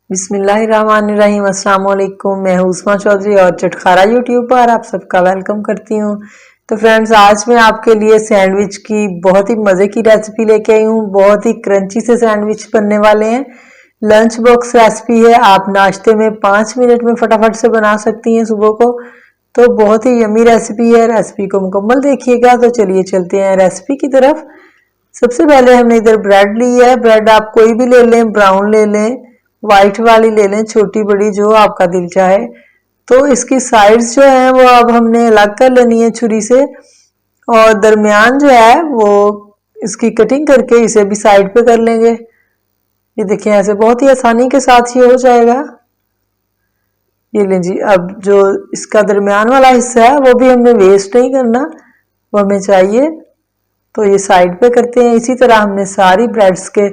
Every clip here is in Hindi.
बिस्मिल्लाहिर्रहमानिर्रहीम। अस्सलाम वालेकुम। मैं हूँ उस्मा चौधरी और चटखारा यूट्यूब पर आप सबका वेलकम करती हूँ। तो फ्रेंड्स, आज मैं आपके लिए सैंडविच की बहुत ही मज़े की रेसिपी लेके आई हूँ। बहुत ही क्रंची से सैंडविच बनने वाले हैं। लंच बॉक्स रेसिपी है, आप नाश्ते में 5 मिनट में फटाफट से बना सकती हैं सुबह को। तो बहुत ही यम्मी रेसिपी है। रेसिपी को मुकम्मल देखिएगा। तो चलिए चलते हैं रेसिपी की तरफ। सबसे पहले हमने इधर ब्रेड ली है। ब्रेड आप कोई भी ले लें, ब्राउन ले लें, व्हाइट वाली ले लें, छोटी बड़ी जो आपका दिल चाहे। तो इसकी साइड्स जो है वो अब हमने अलग कर लेनी है छुरी से, और दरमियान जो है वो इसकी कटिंग करके इसे भी साइड पे कर लेंगे। ये देखिए, ऐसे बहुत ही आसानी के साथ ये हो जाएगा। ये लें जी। अब जो इसका दरमियान वाला हिस्सा है वो भी हमने वेस्ट नहीं करना, वो हमें चाहिए। तो ये साइड पे करते हैं। इसी तरह हमने सारी ब्रेड्स के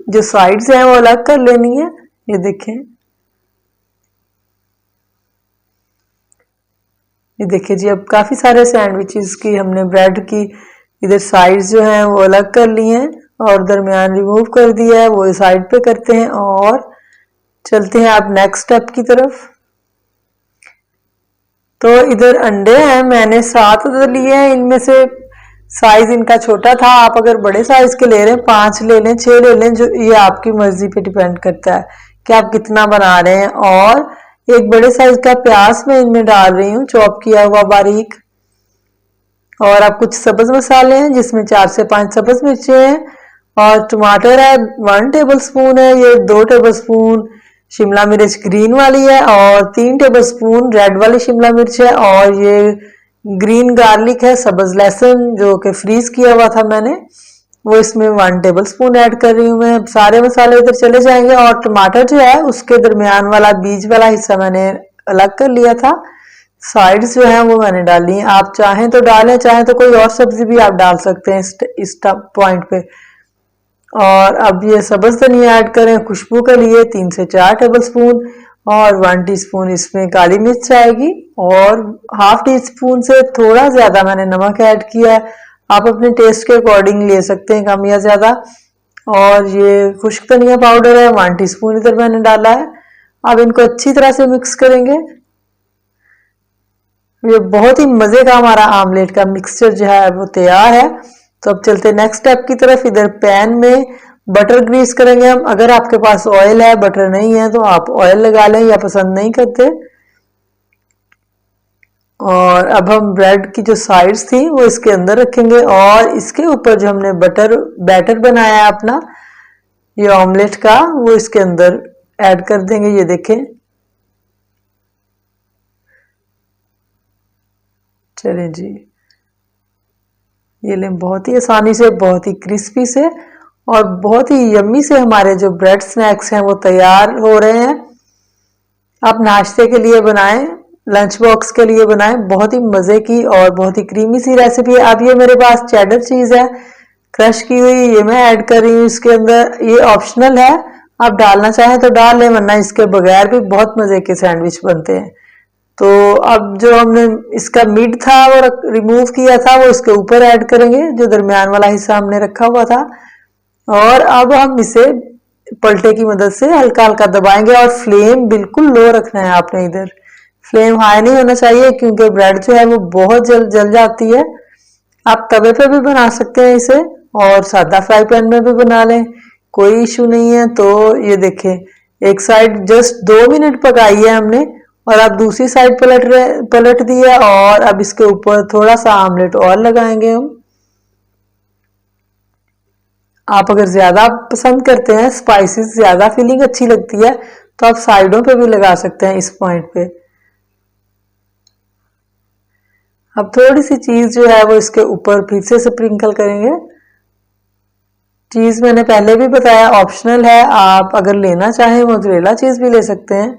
जो साइड्स हैं वो अलग कर लेनी है। ये देखें, ये देखिए जी। अब काफ़ी सारे सैंडविचेस की हमने ब्रेड की इधर साइड्स जो हैं वो अलग कर ली हैं और दरमियान रिमूव कर दिया है, वो साइड पे करते हैं। और चलते हैं आप नेक्स्ट स्टेप की तरफ। तो इधर अंडे हैं, मैंने 7 उधर लिए हैं। इनमें से साइज इनका छोटा था। आप अगर बड़े साइज के ले रहे हैं, 5 ले लें, 6 ले लें, जो ये आपकी मर्जी पे डिपेंड करता है कि आप कितना बना रहे हैं। और एक बड़े साइज का प्याज मैं इनमें डाल रही हूँ, चॉप किया हुआ बारीक। और अब कुछ सब्ज मसाले हैं जिसमें 4 से 5 सब्ज मिर्चें हैं, और टमाटर है 1 टेबल स्पून है, ये 2 टेबल स्पून शिमला मिर्च ग्रीन वाली है, और 3 टेबल स्पून रेड वाली शिमला मिर्च है, और ये ग्रीन गार्लिक है, सब्ज लहसुन जो कि फ्रीज किया हुआ था मैंने, वो इसमें 1 टेबल स्पून ऐड कर रही हूँ मैं। सारे मसाले इधर चले जाएंगे। और टमाटर जो है उसके दरमियान वाला बीज वाला हिस्सा मैंने अलग कर लिया था। साइड्स जो है वो मैंने डाली हैं। आप चाहें तो डालें, चाहें तो कोई और सब्जी भी आप डाल सकते हैं इस पॉइंट पे। और अब ये सब्ज धनिया ऐड करें खुशबू के लिए, 3 से 4 टेबल स्पून, और 1 टीस्पून इसमें काली मिर्च आएगी, और हाफ टी स्पून से थोड़ा ज्यादा मैंने नमक ऐड किया है। आप अपने टेस्ट के अकॉर्डिंग ले सकते हैं, कम या ज्यादा। और ये खुश्क धनिया पाउडर है, 1 टीस्पून इधर मैंने डाला है। अब इनको अच्छी तरह से मिक्स करेंगे। ये बहुत ही मजे का हमारा आमलेट का मिक्सचर जो है वो तैयार है। तो अब चलते नेक्स्ट स्टेप की तरफ। इधर पैन में बटर ग्रीस करेंगे हम। अगर आपके पास ऑयल है, बटर नहीं है, तो आप ऑयल लगा लें, या पसंद नहीं करते। और अब हम ब्रेड की जो साइड्स थी वो इसके अंदर रखेंगे, और इसके ऊपर जो हमने बटर बैटर बनाया है अपना ये ऑमलेट का, वो इसके अंदर ऐड कर देंगे। ये देखें, चलें जी। ये लें, बहुत ही आसानी से, बहुत ही क्रिस्पी से और बहुत ही यम्मी से हमारे जो ब्रेड स्नैक्स हैं वो तैयार हो रहे हैं। आप नाश्ते के लिए बनाएं, लंच बॉक्स के लिए बनाएं। बहुत ही मज़े की और बहुत ही क्रीमी सी रेसिपी है। अब ये मेरे पास चेडर चीज़ है क्रश की हुई, ये मैं ऐड कर रही हूँ इसके अंदर। ये ऑप्शनल है, आप डालना चाहें तो डाल लें, वरना इसके बगैर भी बहुत मज़े के सैंडविच बनते हैं। तो अब जो हमने इसका मिड था वो रिमूव किया था, वो इसके ऊपर ऐड करेंगे, जो दरमियान वाला हिस्सा हमने रखा हुआ था। और अब हम इसे पलटे की मदद से हल्का हल्का दबाएंगे, और फ्लेम बिल्कुल लो रखना है आपने। इधर फ्लेम हाई नहीं होना चाहिए, क्योंकि ब्रेड जो है वो बहुत जल्द जल जाती है। आप तवे पे भी बना सकते हैं इसे, और सादा फ्राई पैन में भी बना लें, कोई इशू नहीं है। तो ये देखें, एक साइड जस्ट 2 मिनट पकाई है हमने, और अब दूसरी साइड पलट दी है, और अब इसके ऊपर थोड़ा सा आमलेट और लगाएंगे हम। आप अगर ज्यादा पसंद करते हैं, स्पाइसेस ज्यादा फीलिंग अच्छी लगती है, तो आप साइडों पे भी लगा सकते हैं इस पॉइंट पे। अब थोड़ी सी चीज जो है वो इसके ऊपर फिर से स्प्रिंकल करेंगे। चीज मैंने पहले भी बताया ऑप्शनल है, आप अगर लेना चाहें मोज़रेला चीज भी ले सकते हैं,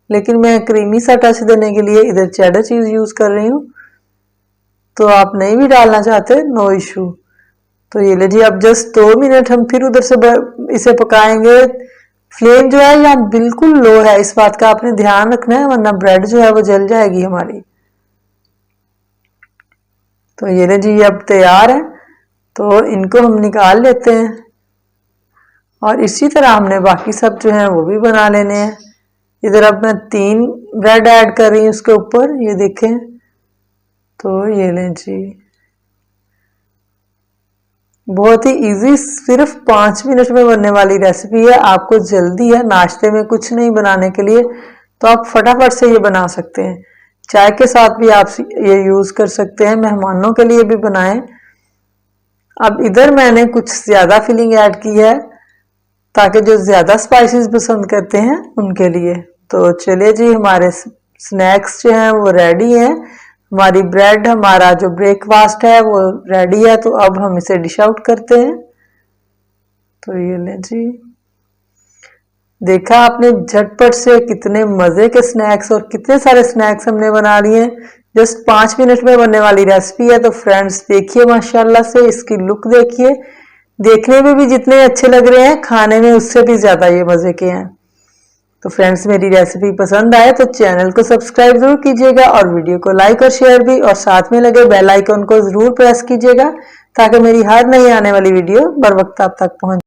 लेकिन मैं क्रीमी सा टच देने के लिए इधर चेडर चीज यूज कर रही हूँ। तो आप नहीं भी डालना चाहते, नो इशू। तो ये ले जी। अब जस्ट 2 मिनट हम फिर उधर से इसे पकाएंगे। फ्लेम जो है यहाँ बिल्कुल लो है, इस बात का आपने ध्यान रखना है, वरना ब्रेड जो है वो जल जाएगी हमारी। तो ये ले जी, अब तैयार है। तो इनको हम निकाल लेते हैं। और इसी तरह हमने बाकी सब जो है वो भी बना लेने हैं। इधर अब मैं 3 ब्रेड ऐड कर रही हूँ उसके ऊपर, ये देखें। तो ये लें जी, बहुत ही इजी, सिर्फ 5 मिनट में बनने वाली रेसिपी है। आपको जल्दी है, नाश्ते में कुछ नहीं बनाने के लिए, तो आप फटाफट से ये बना सकते हैं। चाय के साथ भी आप ये यूज कर सकते हैं, मेहमानों के लिए भी बनाएं। अब इधर मैंने कुछ ज्यादा फिलिंग ऐड की है ताकि जो ज्यादा स्पाइसेस पसंद करते हैं उनके लिए। तो चलिए जी, हमारे स्नैक्स जो हैं वो रेडी हैं। हमारी ब्रेड, हमारा जो ब्रेकफास्ट है वो रेडी है। तो अब हम इसे डिश आउट करते हैं। तो ये लें जी, देखा आपने झटपट से कितने मजे के स्नैक्स और कितने सारे स्नैक्स हमने बना लिए हैं। जस्ट 5 मिनट में बनने वाली रेसिपी है। तो फ्रेंड्स देखिए, माशाल्लाह से इसकी लुक देखिए, देखने में भी जितने अच्छे लग रहे हैं, खाने में उससे भी ज्यादा ये मजे के हैं। तो फ्रेंड्स, मेरी रेसिपी पसंद आए तो चैनल को सब्सक्राइब जरूर कीजिएगा और वीडियो को लाइक और शेयर भी, और साथ में लगे बेल आइकन को जरूर प्रेस कीजिएगा ताकि मेरी हर नई आने वाली वीडियो बर वक्त आप तक पहुंचे।